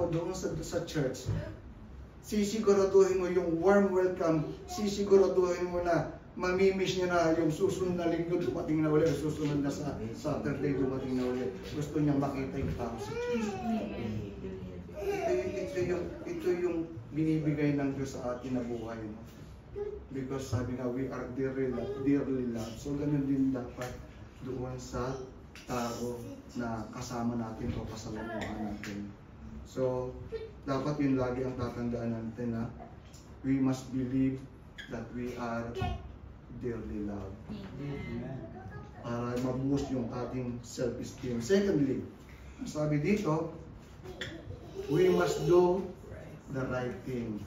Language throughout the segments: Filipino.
mo doon sa church, sisiguraduhin mo yung warm welcome, sisiguraduhin mo na mamimiss niya na yung susunod na linggo dumating na ulit, susunod na sa Saturday dumating na ulit. Gusto niyang makita yung tao sa church. Ito yung binibigay ng Diyos sa atin na buhay. No? Because sabi nga, we are dearly loved. So ganun din dapat doon sa tao na kasama natin o kasalamuhan natin. So, dapat yun lagi ang tatandaan natin na we must believe that we are dearly loved. Para ma-boost yung ating self-esteem. Secondly, sabi dito, we must do the right thing.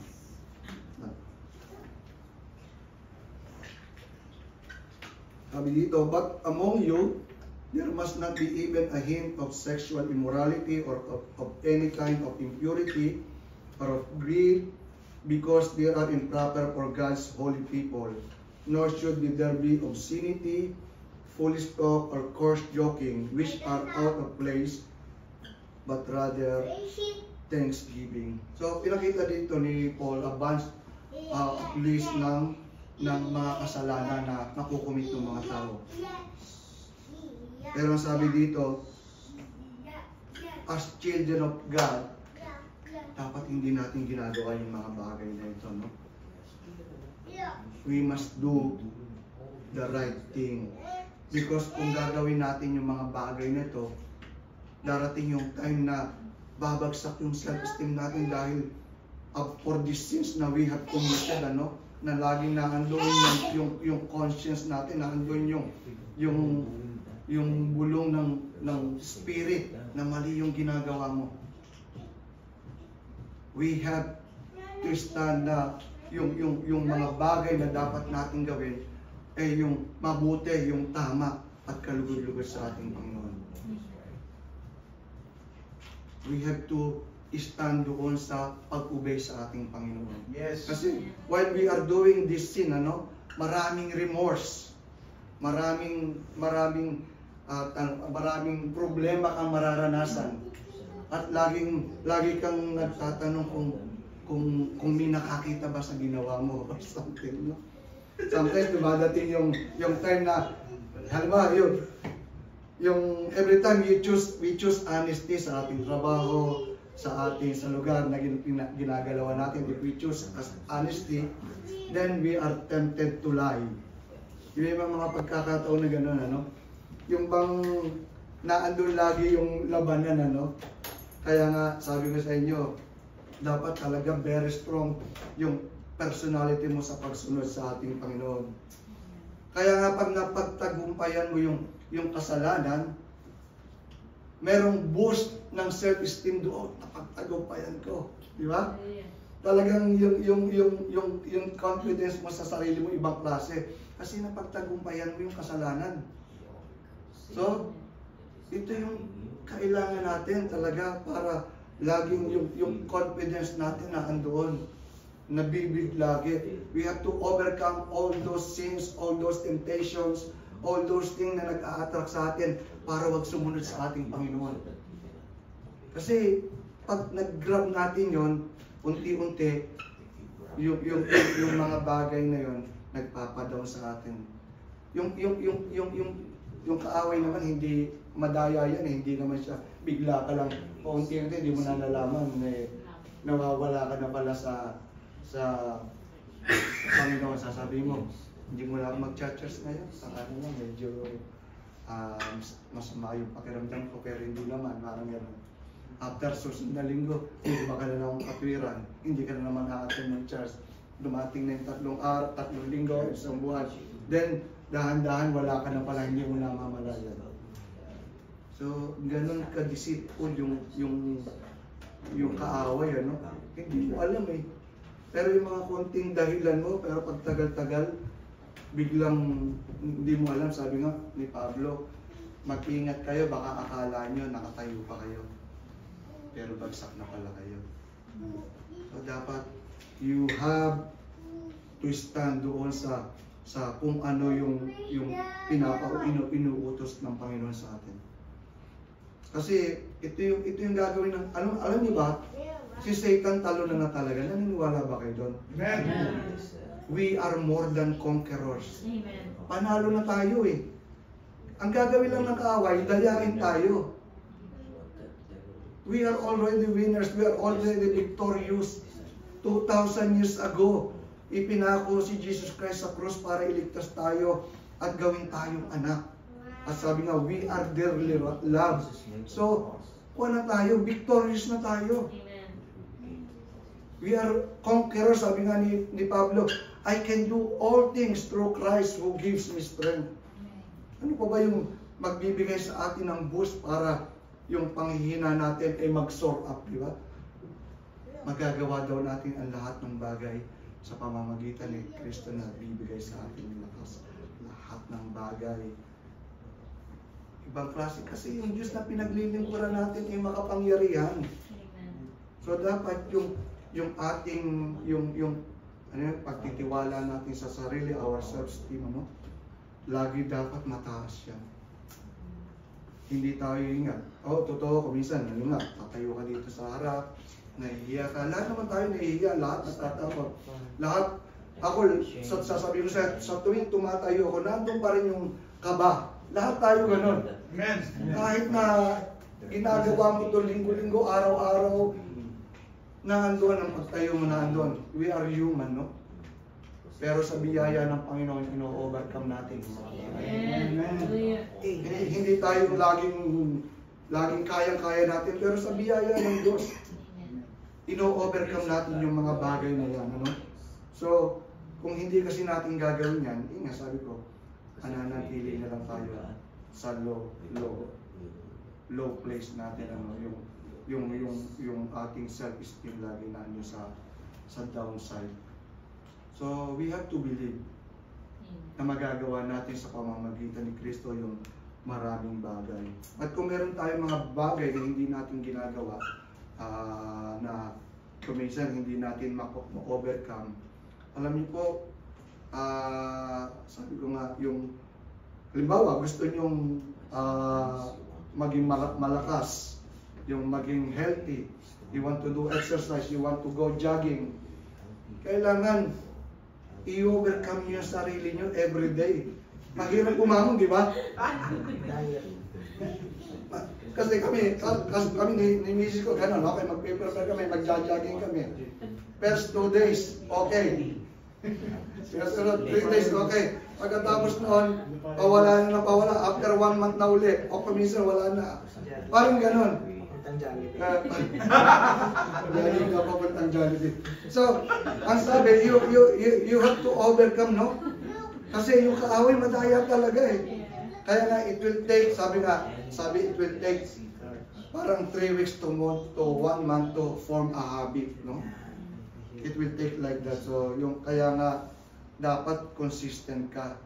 Sabi dito, but among you, there must not be even a hint of sexual immorality or of any kind of impurity or of greed, because they are improper for God's holy people. Nor should there be obscenity, foolish talk, or coarse joking, which are out of place, but rather thanksgiving. So, pinakita dito ni Paul a bunch at least ng mga kasalanan na nakukumit ng mga tao. Pero sabi dito, as children of God, dapat hindi natin ginagawa yung mga bagay na ito, no? We must do the right thing. Because kung gagawin natin yung mga bagay na ito, darating yung time na babagsak yung self-esteem natin dahil for these sins na we have committed, ano? Na laging naandun yung conscience natin, naandun yung bulong ng spirit na mali yung ginagawa mo. We have to stand na yung mga bagay na dapat natin gawin ay yung mabuti, yung tama at kalugod-lugod sa ating Panginoon. We have to stand doon sa pag-obey sa ating Panginoon. Yes. Kasi while we are doing this sin, maraming remorse, maraming problema kang mararanasan. At lagi kang nagtatanong kung may nakakita ba sa ginawa mo or something, no? Sometimes dumadating yung time na halimbawa yung every time we choose honesty sa ating trabaho, sa lugar na ginagalawan natin, if we choose as honesty, then we are tempted to lie. Yung mga pagkakataon na gano'n, ano? Yung bang naandun lagi yung labanan, ano? Kaya nga, sabi ko sa inyo, dapat talaga very strong yung personality mo sa pagsunod sa ating Panginoon. Kaya nga, pag napagtagumpayan mo yung kasalanan, merong boost ng self-esteem doon, napagtagumpayan ko. Di ba? Talagang yung confidence mo sa sarili mo, ibang klase. Kasi napagtagumpayan mo yung kasalanan. So, ito yung kailangan natin talaga para laging yung confidence natin na andoon, nabibig lagi. We have to overcome all those sins, all those temptations, all those things na nag-a-attract sa atin para wag sumunod sa ating Panginoon. Kasi pag nag-grab natin yon, unti-unti yung mga bagay na yon nagpapadown sa atin. Yung kaaway naman hindi madaya yan, hindi naman siya bigla ka lang paunti-unti, hindi mo na nalaman nawawala ka na pala sa Panginoon. Sasabihin mo, hindi mo lang mag-church ngayon. Sa kanila, medyo masama yung pakiramdam ko, pero hindi naman, parang gano'n. After susunod na linggo, hindi ba ka na naman katwiran, hindi ka na naman aatin ng church. Dumating na yung tatlong linggo, isang buwan. Then, dahan-dahan, wala ka na pala, hindi mo na mamalayan. So, gano'n ka-deceitful yung kaaway, ano? Hindi mo alam eh. Pero yung mga konting dahilan mo, pero pag tagal-tagal, biglang hindi mo alam. Sabi nga ni Pablo, mag-ingat kayo, baka akala nyo nakatayo pa kayo. Pero bagsak na pala kayo. So dapat you have to stand doon sa kung ano yung inuutos ng Panginoon sa atin. Kasi ito yung gagawin ng alam niyo ba? Si Satan talo na talaga. Naniniwala ba kayo doon? Amen. We are more than conquerors. Amen. Panalo na tayo eh. Ang gagawin lang ng kaaway, dayain tayo. We are already winners. We are already victorious. 2,000 years ago, ipinako si Jesus Christ sa krus para iligtas tayo at gawin tayong anak. At sabi nga, we are dearly loved. So, kuha na tayo, victorious na tayo. Amen. We are conquerors, sabi nga ni Pablo, I can do all things through Christ who gives me strength. Ano pa ba yung magbibigay sa atin ng boost para yung panghihina natin ay mag-soar up, di ba? Magagawa daw natin ang lahat ng bagay sa pamamagitan ni Kristo na bibigay sa atin ng lakas. Lahat ng bagay. Ibang klase kasi yung Diyos na pinaglilingkuran natin ay makapangyarihan. Amen. So dapat yung ating pagtitiwala natin sa sarili, our self-esteem, lagi dapat mataas yan. Hindi tayo ingat. Totoo, kuminsan, tatayo ka dito sa harap, nahihiya ka. Lahat naman tayo nahihiya, lahat natatakot. Lahat, ako, sasabihin ko sa tuwing tumatayo ako, nandun pa rin yung kaba. Lahat tayo ganun. Amen. Kahit na ginagawa mo ito linggo-linggo, araw-araw, naandoon ang pagtayo mo naandoon. We are human, no? Pero sa biyaya ng Panginoon, ino-overcome natin. Amen. Hindi tayo laging kayang-kaya natin, pero sa biyaya ng Diyos, ino-overcome natin yung mga bagay na yan, ano? So, kung hindi kasi natin gagawin yan, sabi ko, mananatili na lang tayo sa low place natin, yung ating self-esteem lagi nanyo sa downside. So, we have to believe na magagawa natin sa pamamagitan ni Kristo yung maraming bagay. At kung meron tayong mga bagay na hindi natin ginagawa, na kuminsan hindi natin ma-overcome, alam niyo po, sabi ko nga, yung halimbawa, gusto nyong maging malakas, yung maging healthy, you want to do exercise, you want to go jogging, kailangan i-overcome nyo yung sarili nyo everyday. Mahirap umamon, di ba? Kasi kami ni misis ko, gano'n, okay, mag-prepare kami, mag-jogging kami. First 2 days, okay. Sunod 3 days, okay. Pagkatapos noon, pawala na pawala. After 1 month na uli, o kuminsan wala na. Parang gano'n. Lagi ka papuntang Jollibee. So, ang sabi, you have to overcome, no? Kasi yung kaaway madaya talaga eh. Kaya nga, it will take, sabi it will take parang 3 weeks to 1 month to form a habit, no? It will take like that. So, kaya nga, dapat consistent ka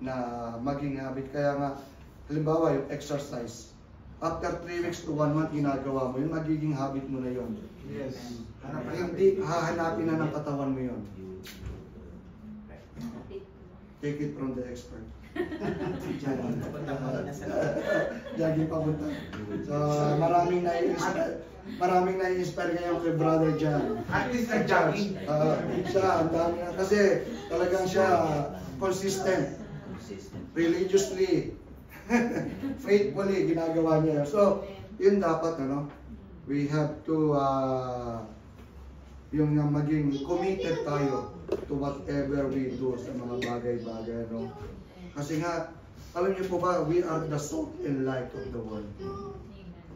na maging habit. Kaya nga, halimbawa, yung exercise. After 3 weeks to 1 month, ginagawa mo yun, magiging habit mo na yun. Yes. Hindi, hahanapin na ng katawan mo yun. Take it from the expert. Jogging papunta. So, maraming na-inspire ngayon kay Brother John. At least nag-jogging. Siya, ang dami na. Kasi talagang siya consistent. Religiously. Faithfully, ginagawa niya. So, yun dapat, we have to, yung maging committed tayo to whatever we do sa mga bagay-bagay, Kasi nga, alam niyo po ba, we are the salt and light of the world.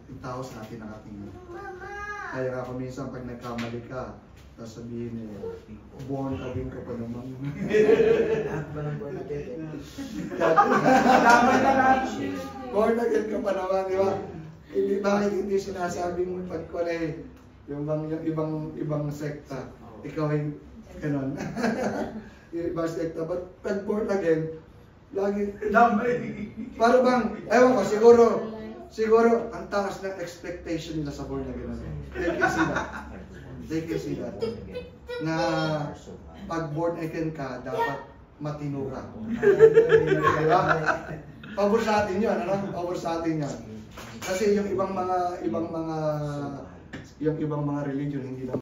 Yung tao sa atin nakatingin. Kaya nga minsan pag nagkamali ka, sasabihin niya, born again ka pa naman. Born again ka pa naman, di ba? Bakit hindi sinasabing pagkulay yung ibang sekta? Ikaw ay ganon. Yung ibang sekta. But pag born again, lagi, para bang, ewan ko, siguro, ang taas ng expectation nila sa born again. They can see that. Na pag born again ka, dapat matino ka. Diba? Pabor sa atin yun, Pabor sa atin yun. Kasi yung ibang mga yung ibang mga religion, hindi naman